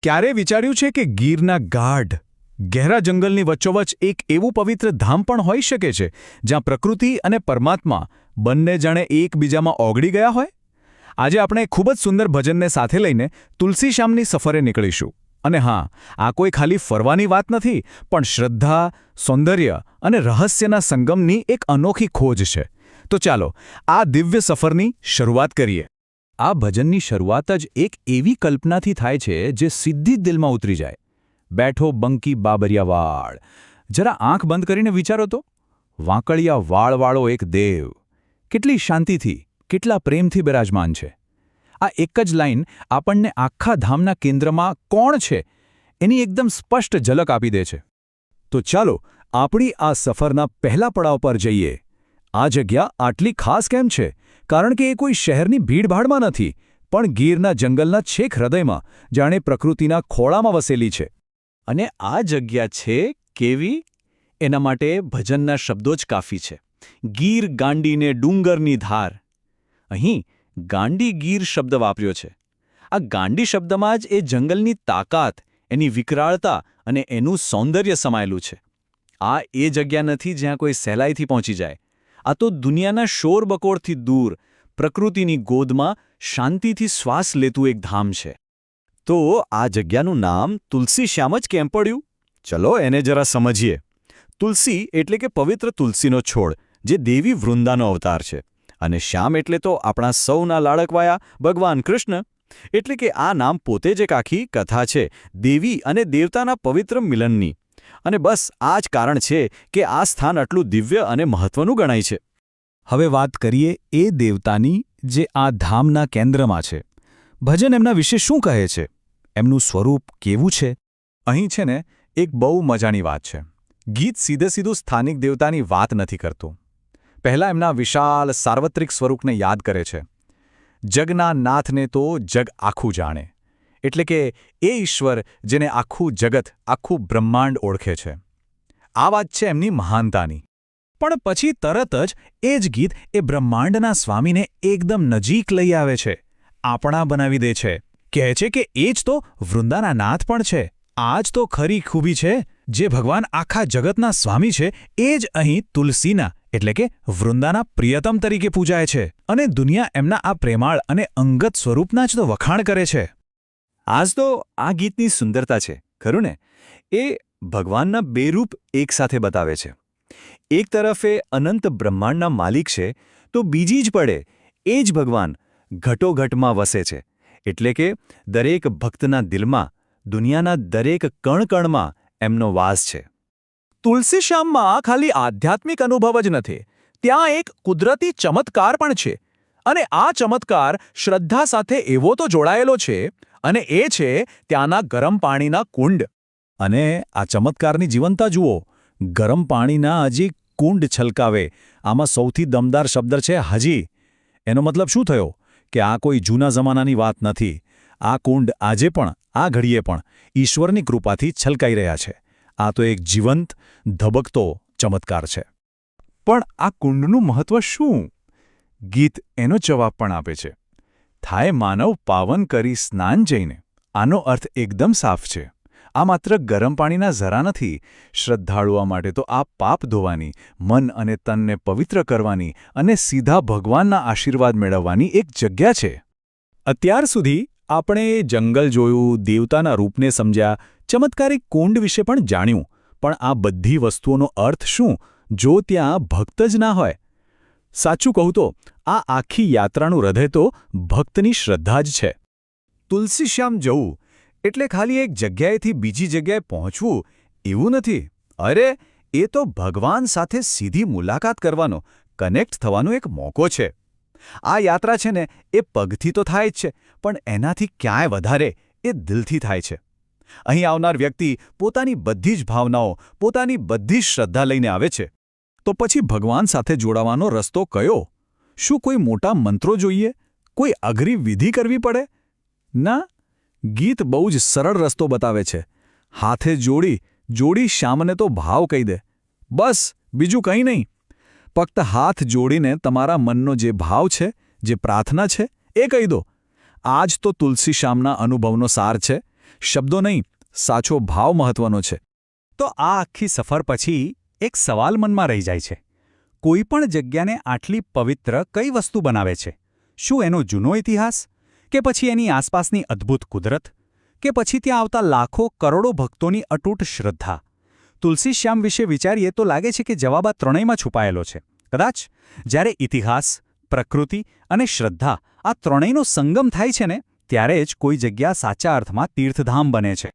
ક્યારે વિચાર્યું છે કે ગીરના ગાઢ ગહેરા જંગલની વચ્ચોવચ્ચ એક એવું પવિત્ર ધામ પણ હોઈ શકે છે જ્યાં પ્રકૃતિ અને પરમાત્મા બંને જાણે એકબીજામાં ઓગળી ગયા હોય? આજે આપણે ખૂબ જ સુંદર ભજનને સાથે લઈને તુલસીશ્યામની સફરે નીકળીશું. અને હા, આ કોઈ ખાલી ફરવાની વાત નથી, પણ શ્રદ્ધા, સૌંદર્ય અને રહસ્યના સંગમની એક અનોખી ખોજ છે. તો ચાલો આ દિવ્ય સફરની શરૂઆત કરીએ. આ ભજનની શરૂઆત જ એક એવી કલ્પનાથી થાય છે જે સીધી જ દિલમાં ઉતરી જાય. બેઠો બંકી બાબરિયા વાળ. જરા આંખ બંધ કરીને વિચારો તો, વાંકળિયા વાળવાળો એક દેવ કેટલી શાંતિથી, કેટલા પ્રેમથી બિરાજમાન છે. આ એક જ લાઈન આપણને આખા ધામના કેન્દ્રમાં કોણ છે એની એકદમ સ્પષ્ટ ઝલક આપી દે છે. તો ચાલો આપણી આ સફરના પહેલા પડાવ પર જઈએ. આ જગ્યા આટલી ખાસ કેમ છે? કારણ કે એ કોઈ શહેરની ભીડભાડમાં નથી, પણ ગીરના જંગલના છેક હૃદયમાં, જાણે પ્રકૃતિના ખોળામાં વસેલી છે. અને આ જગ્યા છે કેવી? એના માટે ભજનના શબ્દો જ કાફી છે. ગીર ગાંડીને ડુંગરની ધાર. અહીં ગાંડી ગીર શબ્દ વાપર્યો છે. આ ગાંડી શબ્દમાં જ એ જંગલની તાકાત, એની વિકરાળતા અને એનું સૌંદર્ય સમાયેલું છે. આ એ જગ્યા નથી જ્યાં કોઈ સહેલાઈથી પહોંચી જાય. આ તો દુનિયાના શોરબકોરથી દૂર, પ્રકૃતિની ગોદમાં શાંતિથી શ્વાસ લેતું એક ધામ છે. તો આ જગ્યાનું નામ તુલસીશ્યામ જ કેમ પડ્યું? ચલો એને જરા સમજીએ. તુલસી એટલે કે પવિત્ર તુલસીનો છોડ, જે દેવી વૃંદાનો અવતાર છે. અને શ્યામ એટલે તો આપણા સૌના લાડકવાયા ભગવાન કૃષ્ણ. એટલે કે આ નામ પોતે જ એક આખી કથા છે, દેવી અને દેવતાના પવિત્ર મિલનની. અને બસ આ જ કારણ છે કે આ સ્થાન આટલું દિવ્ય અને મહત્વનું ગણાય છે. હવે વાત કરીએ એ દેવતાની જે આ ધામના કેન્દ્રમાં છે. ભજન એમના વિશે શું કહે છે? એમનું સ્વરૂપ કેવું છે? અહીં છે ને એક બહુ મજાની વાત છે. ગીત સીધું સ્થાનિક દેવતાની વાત નથી કરતું. પહેલાં એમના વિશાળ સાર્વત્રિક સ્વરૂપને યાદ કરે છે. જગના નાથને તો જગ આખું જાણે. એટલે કે એ ઈશ્વર જેને આખું જગત, આખું બ્રહ્માંડ ઓળખે છે. આ વાત છે એમની મહાનતાની. પણ પછી તરત જ એ જ ગીત એ બ્રહ્માંડના સ્વામીને એકદમ નજીક લઈ આવે છે, આપણા બનાવી દે છે. કહે છે કે એ જ તો વૃંદાના નાથ પણ છે. આ જ તો ખરી ખૂબી છે. જે ભગવાન આખા જગતના સ્વામી છે એ જ અહીં તુલસીના એટલે કે વૃંદાના પ્રિયતમ તરીકે પૂજાય છે. અને દુનિયા એમના આ પ્રેમાળ અને અંગત સ્વરૂપના જ તો વખાણ કરે છે. આજ તો આ ગીતની સુંદરતા છે, ખરું ને? એ ભગવાનના બે રૂપ એકસાથે બતાવે છે. એક તરફ એ અનંત બ્રહ્માંડના માલિક છે, તો બીજી જ પડે એ જ ભગવાન ઘટોઘટમાં વસે છે. એટલે કે દરેક ભક્તના દિલમાં, દુનિયાના દરેક કણકણમાં એમનો વાસ છે. તુલસીશ્યામમાં ખાલી આધ્યાત્મિક અનુભવ જ નથી, ત્યાં એક કુદરતી ચમત્કાર પણ છે. અને આ ચમત્કાર શ્રદ્ધા સાથે એવો તો જોડાયેલો છે, અને એ છે ત્યાંના ગરમ પાણીના કુંડ. અને આ ચમત્કારની જીવંતતા જુઓ. ગરમ પાણીના હજી કુંડ છલકાવે. આમાં સૌથી દમદાર શબ્દ છે હજી. એનો મતલબ શું થયો? કે આ કોઈ જૂના જમાનાની વાત નથી. આ કુંડ આજે પણ, આ ઘડીએ પણ ઈશ્વરની કૃપાથી છલકાઈ રહ્યા છે. આ તો એક જીવંત, ધબકતો ચમત્કાર છે. પણ આ કુંડનું મહત્વ શું? ગીત એનો જવાબ પણ આપે છે. થાય માનવ પાવન કરી સ્નાન જઈને. આનો અર્થ એકદમ સાફ છે. આ માત્ર ગરમ પાણીના ઝરા નથી. શ્રદ્ધાળુઓ માટે તો આ પાપ ધોવાની, મન અને તનને પવિત્ર કરવાની અને સીધા ભગવાનના આશીર્વાદ મેળવવાની એક જગ્યા છે. અત્યાર સુધી આપણે જંગલ જોયું, દેવતાના રૂપને સમજ્યા, ચમત્કારિક કુંડ વિશે પણ જાણ્યું. પણ આ બધી વસ્તુઓનો અર્થ શું જો ત્યાં ભક્ત જ ના હોય? સાચું કહું તો આ આખી યાત્રાનું હૃદય તો ભક્તની શ્રદ્ધા જ છે. તુલસીશ્યામ જવું એટલે ખાલી એક જગ્યાએથી બીજી જગ્યાએ પહોંચવું એવું નથી. અરે, એ તો ભગવાન સાથે સીધી મુલાકાત કરવાનો, કનેક્ટ થવાનો એક મોકો છે. આ યાત્રા છે ને એ પગથી તો થાય જ છે, પણ એનાથી ક્યાંય વધારે એ દિલથી થાય છે. અહીં આવનાર વ્યક્તિ પોતાની બધી જ ભાવનાઓ, પોતાની બધી જ શ્રદ્ધા લઈને આવે છે. તો પછી ભગવાન સાથે જોડાવાનો રસ્તો કયો? શું કોઈ મોટા મંત્રો જોઈએ? કોઈ અઘરી વિધિ કરવી પડે? ના, ગીત બહુ જ સરળ રસ્તો બતાવે છે. હાથે જોડી શ્યામને તો ભાવ કહી દે. બસ, બીજું કંઈ નહીં. ફક્ત હાથ જોડીને તમારા મનનો જે ભાવ છે, જે પ્રાર્થના છે, એ કહી દો. આ જ તો તુલસીશ્યામના અનુભવનો સાર છે. શબ્દો નહીં, સાચો ભાવ મહત્વનો છે. તો આ આખી સફર પછી એક સવાલ મનમાં રહી જાય છે. કોઈ પણ જગ્યાને આટલી પવિત્ર કઈ વસ્તુ બનાવે છે? શું એનો જૂનો ઇતિહાસ? કે પછી એની આસપાસની અદ્ભુત કુદરત? કે પછી ત્યાં આવતા લાખો કરોડો ભક્તોની અતૂટ શ્રદ્ધા? તુલસી શ્યામ વિશે વિચારીએ તો લાગે છે કે જવાબ આ ત્રણેયમાં છુપાયેલો છે. કદાચ જ્યારે ઇતિહાસ, પ્રકૃતિ અને શ્રદ્ધા આ ત્રણેયનો સંગમ થાય છે ને, ત્યારે જ કોઈ જગ્યા સાચા અર્થમાં તીર્થધામ બને છે.